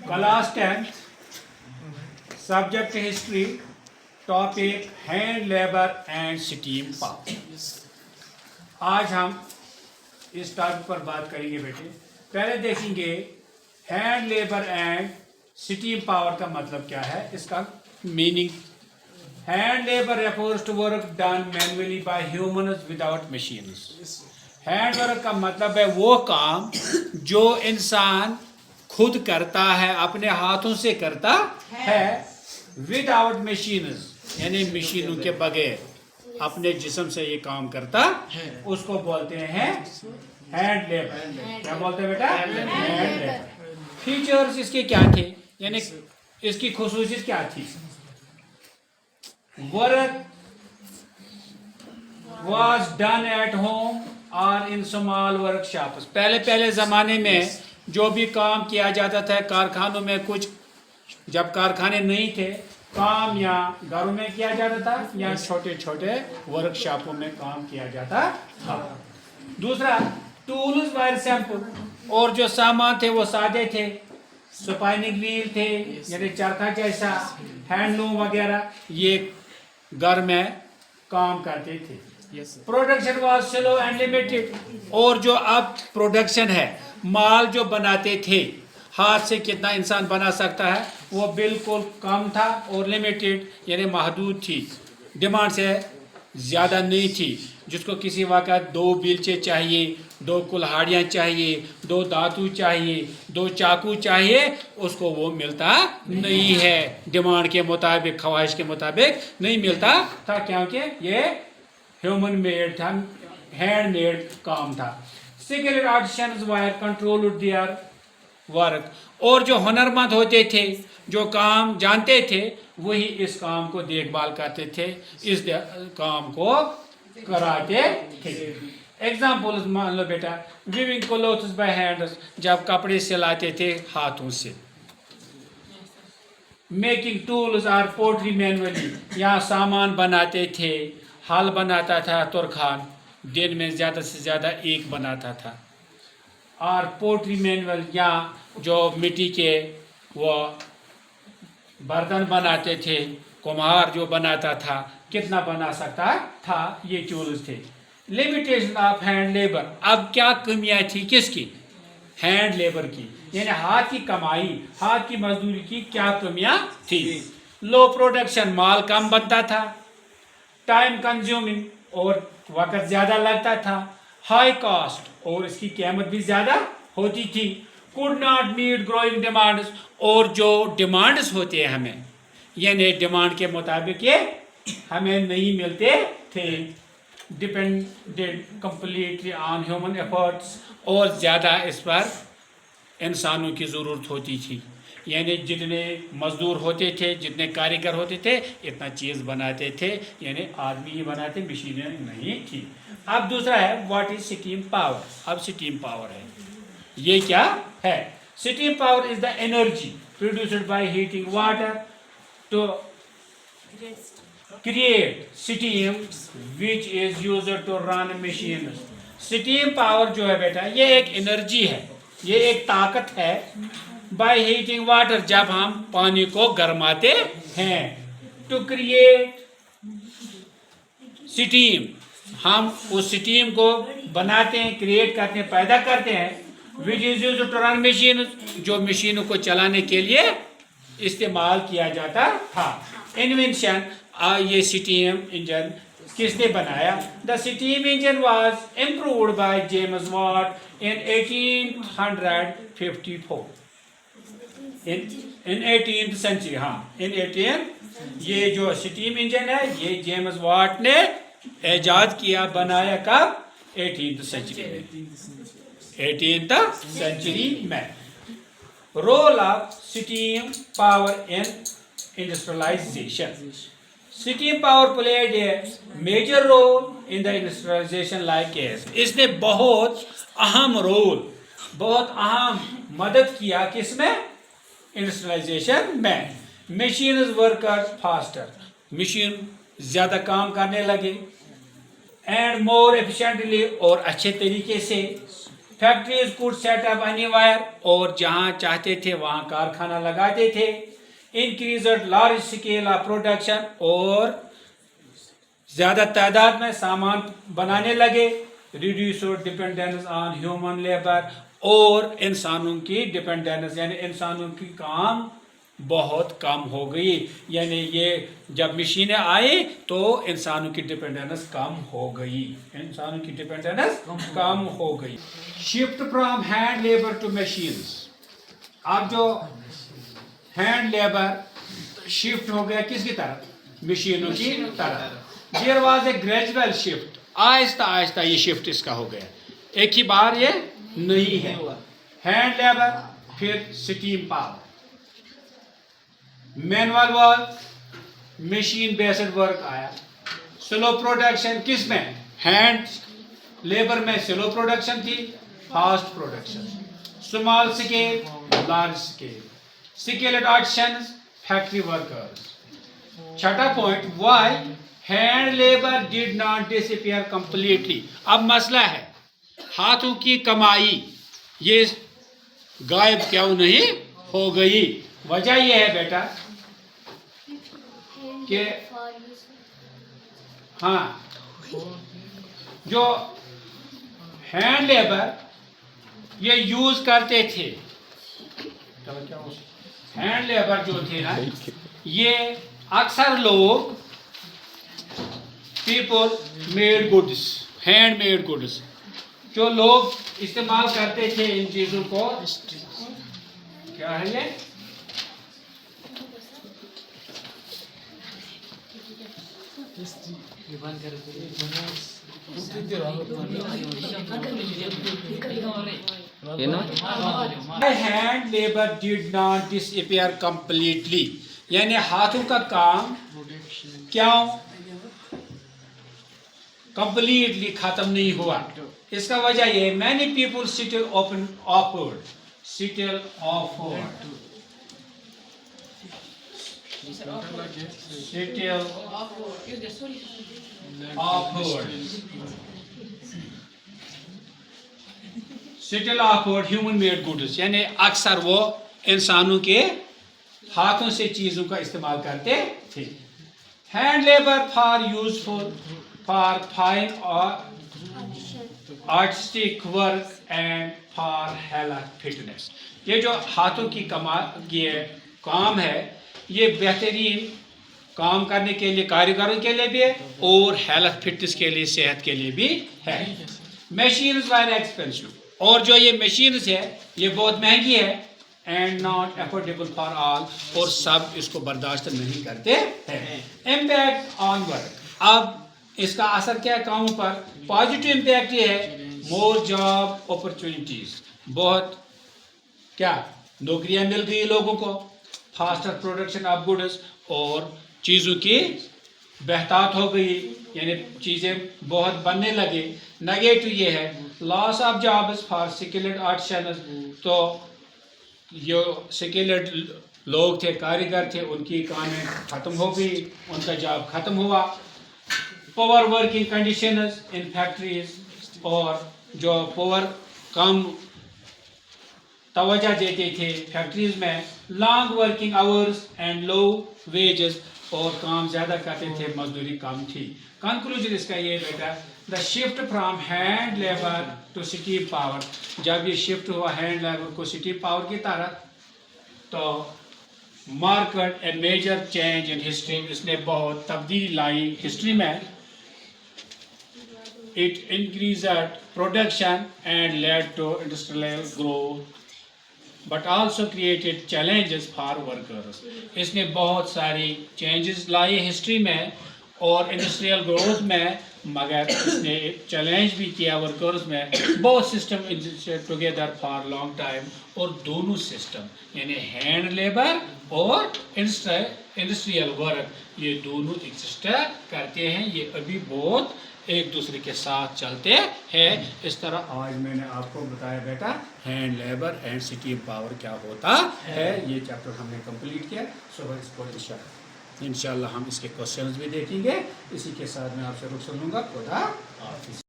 Class 10th subject history topic hand labour and steam power. आज हम इस topic पर बात करेंगे बेटे। पहले देखेंगे hand labour and steam power का मतलब क्या है, इसका meaning. Hand labour refers to work done manually by humans without machines. Hand work का मतलब है वो काम जो इंसान खुद करता है, अपने हाथों से करता है, विदाउट मशीन्स यानी मशीनों के बगैर अपने जिस्म से ये काम करता है, उसको बोलते हैं हैंड लेबर। क्या बोलते हैं बेटा? Hand labour. फीचर्स इसके क्या थे, यानी इसकी खुसूसियत क्या थी? Work was done at home और इन स्मॉल वर्कशॉप्स। पहले ज़माने में जो भी काम किया जाता था कारखानों में, कुछ जब कारखाने नहीं थे, काम या घरों में किया जाता था या छोटे छोटे वर्कशॉपों में काम किया जाता था। दूसरा, टूल्स वर सिंपल, और जो सामान थे वो सादे थे। स्पाइनिंग व्हील थे यानी चरखा जैसा, हैंडलूम वगैरह, ये घर में काम करते थे। Production was slow and limited, और जो अब प्रोडक्शन है, माल जो बनाते थे, हाथ से कितना इंसान बना सकता है, वो बिल्कुल कम था और लिमिटेड यानी महदूद थी। डिमांड से ज़्यादा नहीं थी। जिसको किसी वक्त 2 बेलचे चाहिए, 2 कुल्हाड़ियाँ चाहिए, 2 दातू चाहिए, 2 चाकू चाहिए, उसको वो मिलता नहीं है। डिमांड के मुताबिक, ख्वाहिश के मुताबिक नहीं मिलता था, क्योंकि ये ह्यूमन मेड था, हैंड मेड काम था। Skilled artisans were controlled their work, और जो हुनरमंद होते थे, जो काम जानते थे, वही इस काम को देखभाल करते थे, इस काम को कराते थे। एग्जाम्पल मान लो बेटा, वीविंग क्लोथ्स बाय हैंड्स, जब कपड़े सिलाते थे हाथों से। मेकिंग टूल्स और पोट्री मैनुअली, यहाँ सामान बनाते थे। हल बनाता था तुरखान, दिन में ज़्यादा से ज़्यादा 1 बनाता था। और पोट्री मैनुअल, यहाँ जो मिट्टी के वो बर्तन बनाते थे, कुम्हार जो बनाता था, कितना बना सकता था, ये टूल्स थे। लिमिटेशन ऑफ हैंड लेबर, अब क्या कमियाँ थी किसकी? हैंड लेबर की, यानी हाथ की कमाई, हाथ की मजदूरी की क्या कमियाँ थी? लो प्रोडक्शन, माल कम बनता था। टाइम कंज्यूमिंग, और वक्त ज़्यादा लगता था। हाई कॉस्ट, और इसकी कीमत भी ज़्यादा होती थी। Could not meet growing demands, और जो डिमांड्स होते हैं हमें, यानी डिमांड के मुताबिक ये हमें नहीं मिलते थे। Depended completely on human efforts, और ज़्यादा इस पर इंसानों की ज़रूरत होती थी। यानी जितने मज़दूर होते थे, जितने कारीगर होते थे, इतना चीज़ बनाते थे, यानी आदमी ही बनाते, मशीनें नहीं थी। अब दूसरा है व्हाट इज स्टीम पावर। अब स्टीम पावर है, ये क्या है? Steam power is the energy produced by heating water to create steam which is used to run machine. Steam power जो है बेटा, ये एक एनर्जी है, ये एक ताकत है। बाय हीटिंग वाटर, जब हम पानी को गरमाते हैं, टू क्रिएट स्टीम, हम उस स्टीम को बनाते हैं, क्रिएट करते हैं, पैदा करते हैं। Which is used to run machine, जो मशीनों को चलाने के लिए इस्तेमाल किया जाता था। इन्वेंशन, ये स्टीम इंजन किसने बनाया? The steam engine was improved by James Watt in 1854 in 18th century. हाँ, इन 18, ये जो स्टीम इंजन है, ये जेम्स वाट ने ऐजाद किया, बनाया कब? 18th सेंचुरी में। 18th सेंचुरी में। Role of steam power in industrialisation. Steam power played a major role in the industrialisation like case, इसने बहुत अहम रोल, बहुत अहम मदद किया किसमें? इंडस्ट्रियलाइजेशन में। मशीन वर्कर फास्टर, मशीन ज़्यादा काम करने लगे, एंड मोर एफिशिएंटली, और अच्छे तरीके से। Factories could set up anywhere, और जहाँ चाहते थे वहाँ कारखाना लगाते थे. Increased large scale of production, और ज़्यादा तादाद में सामान बनाने लगे. Reduced dependence on human labour, और इंसानों की डिपेंडेंस यानी इंसानों की काम बहुत कम हो गई. यानी ये जब मशीनें आई तो इंसानों की डिपेंडेंस कम हो गई, इंसानों की डिपेंडेंस कम हो गई. Shift from hand labour to machines. अब जो हैंड लेबर शिफ्ट हो गया किसकी तरफ? मशीनों की तरफ. There was a gradual shift. आहिस्ता आहिस्ता ये शिफ्ट इसका हो गया, एक ही बार ये नहीं है. हैंड लेबर, फिर steam power. Manual work, machine based work आया. स्लो प्रोडक्शन किस में? हैंड लेबर में स्लो प्रोडक्शन थी, fast production. Small scale, large scale. Skilled artisans, factory workers. छठा point, why hand labour did not disappear completely. अब मसला है हाथों की कमाई ये गायब क्यों नहीं हो गई? वजह यह है बेटा कि हाँ, जो हैंड लेबर ये यूज करते थे, हैंड लेबर जो थे ना, ये अक्सर लोग people made goods, hand made goods, जो लोग इस्तेमाल करते थे इन चीजों को. क्या है ये? Hand labour did not disappear completely, यानी हाथों का काम क्यों कंप्लीटली खत्म नहीं हुआ? इसका वजह ये, many people still offered human made goods, यानी अक्सर वो इंसानों के हाथों से चीजों का इस्तेमाल करते थे. Hand labour for useful for fine और artistic work and for health fitness. ये जो हाथों की ये काम है, ये बेहतरीन काम करने के लिए, कारीगरों के लिए भी है, और हेल्थ फिटनेस के लिए, सेहत के लिए भी है. मशीन्स वर एक्सपेंसिव, और जो ये मशीन्स है ये बहुत महंगी है. And not affordable for all, और सब इसको बर्दाश्त नहीं करते हैं. Impact on work. अब इसका असर क्या है कामों पर? पॉजिटिव इम्पैक्ट ये है, मोर जॉब अपॉर्चुनिटीज, बहुत क्या नौकरियां मिल गई लोगों को. फास्टर प्रोडक्शन ऑफ गुड्स, और चीज़ों की बेहतात हो गई, यानी चीज़ें बहुत बनने लगे. नेगेटिव ये है, loss of jobs for skilled artisans. तो जो स्किल्ड लोग थे, कारीगर थे, उनकी काम ख़त्म हो गई, उनका जॉब ख़त्म हुआ. Power working conditions in factories, और जो पावर कम तवज्जो देते थे फैक्ट्रीज में. Long working hours and low wages, और काम ज़्यादा करते थे, मजदूरी कम थी. कंक्लूजन इसका ये बेटा, the shift from hand labour to steam power. जब ये शिफ्ट हुआ हैंड लेबर को स्टीम पावर की तरफ, तो market a major change in history. इसने बहुत तब्दीली लाई हिस्ट्री में. It increased production and led to industrial growth, but also created challenges for workers. इसने बहुत सारी changes लाई हिस्ट्री में और इंडस्ट्रियल ग्रोथ में, मगर इसने चैलेंज भी किया वर्कर्स में. बहुत system existed together for long time, और दोनों सिस्टम यानी हैंड लेबर और इंडस्ट्रियल वर्क, ये दोनों एग्जिस्ट करते हैं. ये अभी बहुत एक दूसरे के साथ चलते हैं. इस तरह आज मैंने आपको बताया बेटा hand labour and steam power क्या होता है. ये चैप्टर हमने कंप्लीट किया. सुबह इसको इंशाल्लाह हम इसके क्वेश्चंस भी देखेंगे. इसी के साथ मैं आपसे रुक सुनूंगा. खुदा हाफिज़.